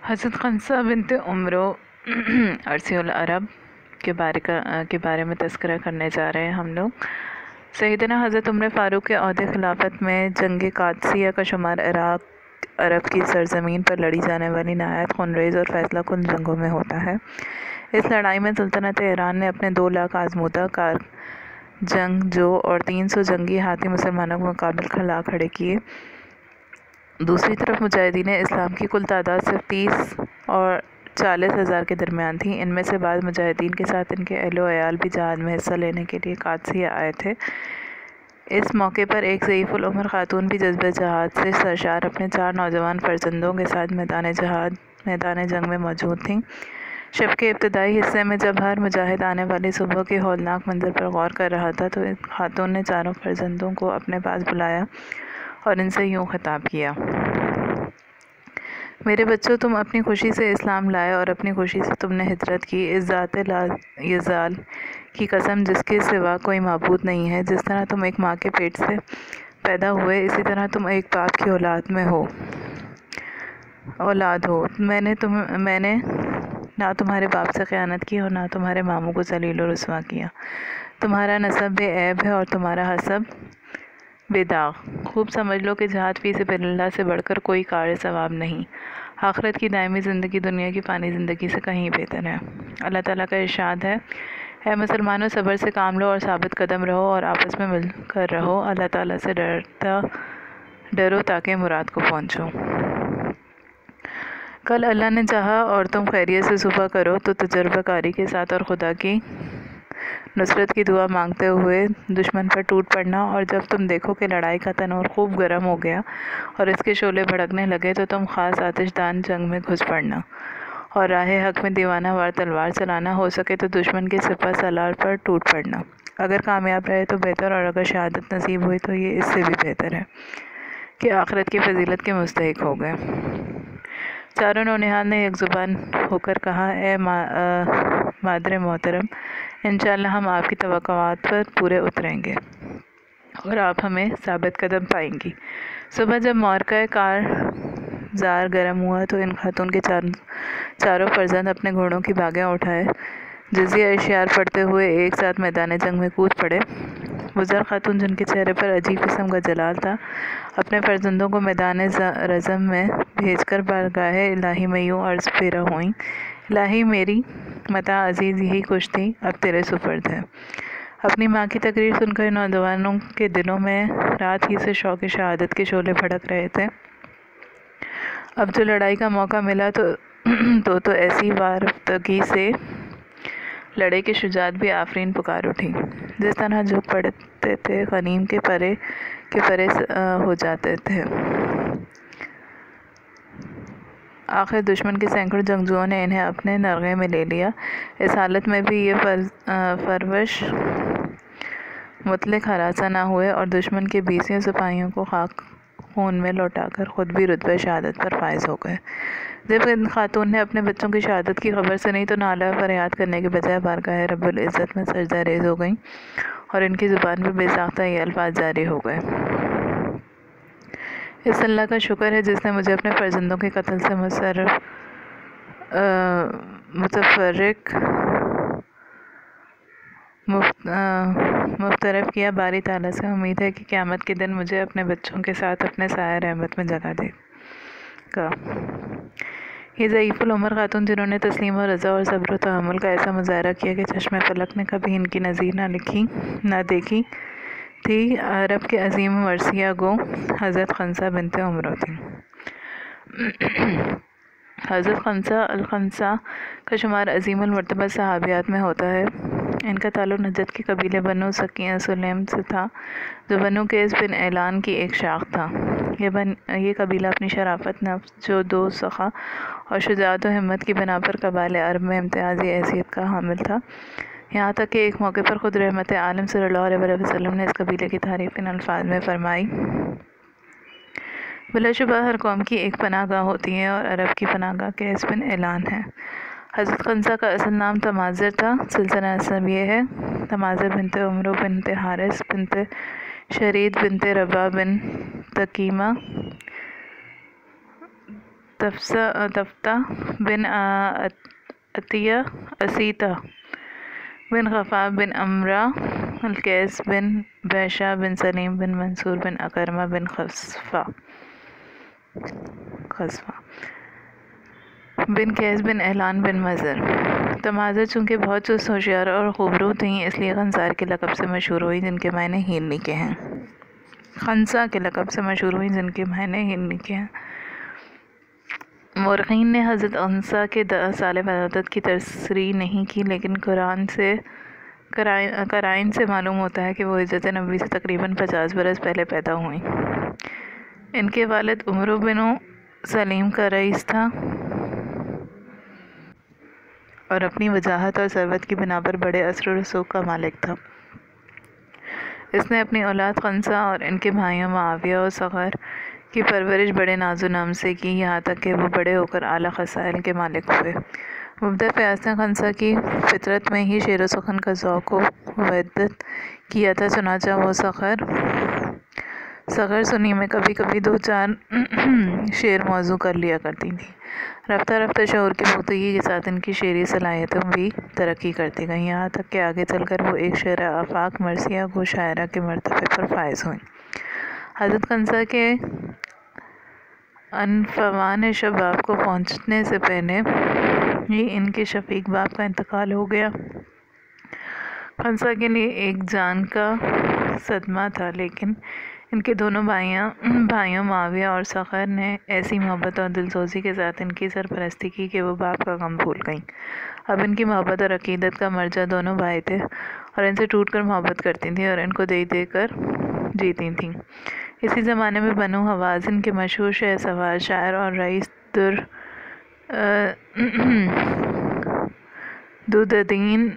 حضرت خنسہ بنت عمرو عرسی العرب کے بارے میں تذکرہ کرنے جا رہے ہیں ہم لوگ۔ سیدنا حضرت عمر فاروق کے عہد خلافت میں جنگ قادسیہ کا شمار عرب کی سرزمین پر لڑی جانے والی نہایت خونریز اور فیصلہ کن جنگوں میں ہوتا ہے۔ اس لڑائی میں سلطنت ایران نے اپنے 2 لاکھ آزمودہ کار جنگجو اور 300 جنگی ہاتھی مسلمانوں کے مقابل کھڑے کیے۔ دوسری طرف مجاہدین اسلام کی کل تعداد صرف 30 اور 40 ہزار کے درمیان تھی۔ ان میں سے بعض مجاہدین کے ساتھ ان کے اہل و عیال بھی جہاد میں حصہ لینے کے لیے قادسیہ آئے تھے۔ اس موقع پر ایک ضعیف العمر خاتون بھی جذبہ جہاد سے سرشار اپنے 4 نوجوان فرزندوں کے ساتھ میدان جنگ میں موجود تھیں۔ شب کے ابتدائی حصے میں جب ہر مجاہد آنے والی صبح کے ہولناک منظر پر غور کر رہا تھا تو خاتون نے 4 فرزندوں کو اپنے پاس بلایا اور ان سے یوں خطاب کیا: میرے بچوں، تم اپنی خوشی سے اسلام لائے اور اپنی خوشی سے تم نے ہجرت کی۔ اس ذات لا یزال کی قسم جس کے سوا کوئی معبود نہیں ہے، جس طرح تم ایک ماں کے پیٹ سے پیدا ہوئے اسی طرح تم ایک باپ کی اولاد ہو۔ میں نے نہ تمہارے باپ سے خیانت کی اور نہ تمہارے ماموں کو ذلیل و رسوا کیا۔ تمہارا نسب بے عیب ہے اور تمہارا حسب بے داغ۔ خوب سمجھ لو کہ جہاد فی سبیل اللہ سے بڑھ کر کوئی کار ثواب نہیں۔ آخرت کی دائمی زندگی دنیا کی فانی زندگی سے کہیں بہتر ہے۔ اللہ تعالیٰ کا ارشاد ہے: اے مسلمانوں، صبر سے کام لو اور ثابت قدم رہو اور آپس میں مل کر رہو۔ اللہ تعالیٰ سے ڈرو تاکہ مراد کو پہنچو۔ کل اللہ نے چاہا اور تم خیریت سے صبح کرو تو تجربہ کاری کے ساتھ اور خدا کی نصرت کی دعا مانگتے ہوئے دشمن پر ٹوٹ پڑنا، اور جب تم دیکھو کہ لڑائی کا تنور خوب گرم ہو گیا اور اس کے شعلے بھڑکنے لگے تو تم خاص آتش دان جنگ میں گھس پڑنا اور راہ حق میں دیوانہ وار تلوار چلانا، ہو سکے تو دشمن کے سپہ سالار پر ٹوٹ پڑنا۔ اگر کامیاب رہے تو بہتر، اور اگر شہادت نصیب ہوئی تو یہ اس سے بھی بہتر ہے کہ آخرت کی فضیلت کے مستحق ہو گئے۔ چاروں نونہال نے یک زبان ہو کر کہا: اے مادر محترم، انشاءاللہ ہم آپ کی توقعات پر پورے اتریں گے اور آپ ہمیں ثابت قدم پائیں گی۔ صبح جب معرکہ کارزار گرم ہوا تو ان خاتون کے چاروں فرزند اپنے گھوڑوں کی باگیں اٹھائے جزیہ اشعار پڑھتے ہوئے ایک ساتھ میدان جنگ میں کود پڑے۔ وہ زر خاتون جن کے چہرے پر عجیب قسم کا جلال تھا، اپنے فرزندوں کو میدان رزم میں بھیج کر بارگاہ الہی میں یوں عرض پیرا ہوئیں: الہی، میری متاع عزیز یہی کچھ تھی، اب تیرے سپرد ہے۔ اپنی ماں کی تقریر سن کر نوجوانوں کے دلوں میں رات ہی سے شوق شہادت کے شعلے بھڑک رہے تھے۔ اب جو لڑائی کا موقع ملا تو ایسی وارفتگی سے لڑے کہ شجاعت بھی آفرین پکار اٹھی۔ جس طرح جھک پڑتے تھے غنیم کے پرے ہو جاتے تھے۔ آخر دشمن کے سینکڑوں جنگجوؤں نے انہیں اپنے نرغے میں لے لیا۔ اس حالت میں بھی یہ فروش مطلق ہراساں نہ ہوئے اور دشمن کے 20 سپاہیوں کو خاک خون میں لوٹا کر خود بھی رتبہ شہادت پر فائز ہو گئے۔ جب ان خاتون نے اپنے بچوں کی شہادت کی خبر سنی تو نالہ فریاد کرنے کے بجائے بارگاہ رب العزت میں سجدہ ریز ہو گئیں اور ان کی زبان پر بے ساختہ یہ الفاظ جاری ہو گئے: اس اللہ کا شکر ہے جس نے مجھے اپنے فرزندوں کے قتل سے مفترق کیا۔ باری تعالیٰ سے امید ہے کہ قیامت کے دن مجھے اپنے بچوں کے ساتھ اپنے سایہ رحمت میں جگہ دے گا۔ یہ ضعیف العمر خاتون جنہوں نے تسلیم و رضا اور صبر و تحمل کا ایسا مظاہرہ کیا کہ چشمِ فلک نے کبھی ان کی نظیر نہ دیکھی تھی، عرب کے عظیم مرثیہ گو حضرت خنسہ بنت عمرو تھیں۔ حضرت خنسہ الخنساء کا شمار عظیم المرتبہ صحابیات میں ہوتا ہے۔ ان کا تعلق نجد کے قبیلے بنو سلیم سے تھا جو بنو قیس بن اعلان کی ایک شاخ تھا۔ یہ قبیلہ اپنی شرافت نفس، جود و سخا اور شجاعت و ہمت کی بنا پر قبائل عرب میں امتیازی حیثیت کا حامل تھا، یہاں تک کہ ایک موقع پر خود رحمت عالم صلی اللہ علیہ وسلم نے اس قبیلے کی تعریف ان الفاظ میں فرمائی: بلا شبہ ہر قوم کی ایک پناہ گاہ ہوتی ہے اور عرب کی پناہ گاہ قیس بن اعلان ہے۔ حضرت خنسہ کا اصل نام تمازر تھا۔ سلسلہ نسب یہ ہے: تمازر بنت عمرو بنت حارث بنت شرید بنت ربا بن تکیمہ تفتہ بن عطیہ اسیتہ بن غفا بن امرہ القیس بن بیشہ بن سلیم بن منصور بن اکرمہ بن خصفہ بن قیس بن اعلان بن مضر۔ تمازر چونکہ بہت چست ہوشیار اور خوبرو تھیں، اس لیے خنسار کے لقب سے مشہور ہوئی، جن کے معنی ہیرنی کے ہیں۔ خنسا کے لقب سے مشہور ہوئی، جن کے معنی ہیرنی کے ہیں۔ مورخین نے حضرت خنسا کے سال ولادت کی تصریح نہیں کی، لیکن قرائن سے معلوم ہوتا ہے کہ وہ ہجرت نبوی سے تقریباً 50 برس پہلے پیدا ہوئیں۔ ان کے والد عمرو بن سلیم کا رئیس تھا اور اپنی وجاہت اور ثروت کی بنا پر بڑے اثر و رسوخ کا مالک تھا۔ اس نے اپنی اولاد خنسا اور ان کے بھائیوں معاویہ اور صغر کی پرورش بڑے ناز و نام سے کی، یہاں تک کہ وہ بڑے ہو کر اعلیٰ خصائل کے مالک ہوئے۔ مبدأ فیاض نے خنسا کی فطرت میں ہی شعر و سخن کا ذوق و ودت کیا تھا، چنانچہ وہ صغر سنی میں کبھی کبھی 2-4 شعر موضوع کر لیا کرتی تھیں۔ رفتہ رفتہ شعور کی پختگی کے ساتھ ان کی شعری صلاحیتیں بھی ترقی کرتی گئیں، یہاں تک کہ آگے چل کر وہ ایک شعر آفاق مرثیہ گو شاعرہ کے مرتبے پر فائز ہوئیں۔ حضرت خنسا کے عنفوان شباب کو پہنچنے سے پہلے ہی ان کے شفیق باپ کا انتقال ہو گیا۔ خنسا کے لیے ایک جان کا صدمہ تھا، لیکن ان کے دونوں بھائیوں معاویہ اور صغر نے ایسی محبت اور دلسوزی کے ساتھ ان کی سرپرستی کی کہ وہ باپ کا غم بھول گئیں۔ اب ان کی محبت اور عقیدت کا مرجع دونوں بھائی تھے اور ان سے ٹوٹ کر محبت کرتی تھیں اور ان کو دے دے کر جیتی تھیں۔ اسی زمانے میں بنو حوازن کے مشہور شہ سوار شاعر اور رئیس دوددین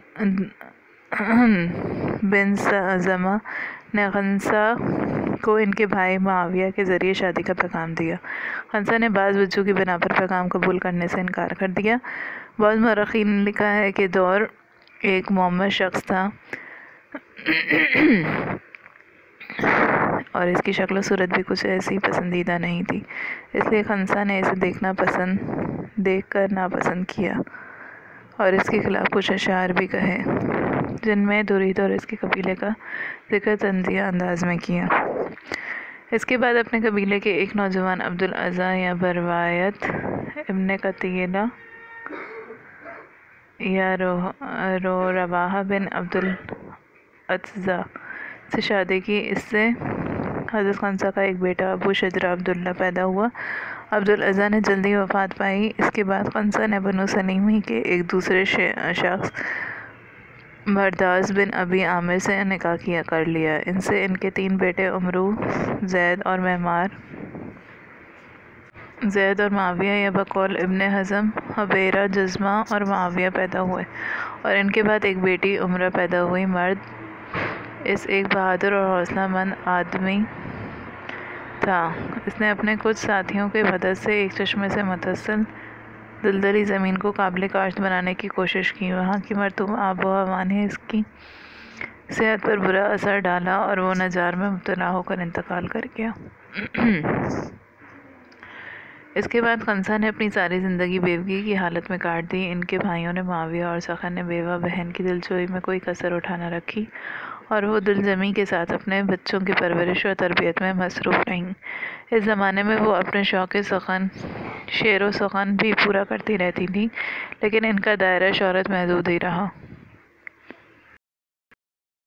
بن زمہ نے خنسا کو ان کے بھائی معاویہ کے ذریعے شادی کا پیغام دیا۔ خنسا نے بعض وجوہ کی بنا پر پیغام قبول کرنے سے انکار کر دیا۔ بعض مورخین نے لکھا ہے کہ دور ایک معمر شخص تھا اور اس کی شکل و صورت بھی کچھ ایسی پسندیدہ نہیں تھی، اس لیے خنسا نے اسے دیکھ کر ناپسند کیا اور اس کے خلاف کچھ اشعار بھی کہے، جن میں درید اور اس کے قبیلے کا ذکر طنزیہ انداز میں کیا۔ اس کے بعد اپنے قبیلے کے ایک نوجوان عبدالاعلیٰ یا بروایت ابن قتیلہ یا رواحہ بن عبدالاعلیٰ سے شادی کی۔ اس سے حضرت خنسا کا ایک بیٹا ابو شجرہ عبداللہ پیدا ہوا۔ عبدالاعلیٰ نے جلدی وفات پائی۔ اس کے بعد خنسا نے بنو سلیم ہی کے ایک دوسرے شخص برداس بن ابی عامر سے نکاح کر لیا۔ ان سے ان کے 3 بیٹے عمرو، زید اور معاویہ یا بقول ابن حزم حبیرہ، جزمہ اور معاویہ پیدا ہوئے، اور ان کے بعد ایک بیٹی عمرہ پیدا ہوئی۔ مرد اس ایک بہادر اور حوصلہ مند آدمی تھا۔ اس نے اپنے کچھ ساتھیوں کے مدد سے ایک چشمے سے متصل دلدلی زمین کو قابل کاشت بنانے کی کوشش کی۔ وہاں کی مرطوب آب و ہوا نے اس کی صحت پر برا اثر ڈالا اور وہ نجار میں مبتلا ہو کر انتقال کر گیا۔ اس کے بعد خنسا نے اپنی ساری زندگی بیوگی کی حالت میں کاٹ دی۔ ان کے بھائیوں نے معاویہ اور صغر نے بیوہ بہن کی دلجوئی میں کوئی کسر اٹھا نہ رکھی اور وہ دلجمی کے ساتھ اپنے بچوں کی پرورش اور تربیت میں مصروف رہیں۔ اس زمانے میں وہ اپنے شوق شعر و سخن بھی پورا کرتی رہتی تھیں، لیکن ان کا دائرہ شہرت محدود ہی رہا۔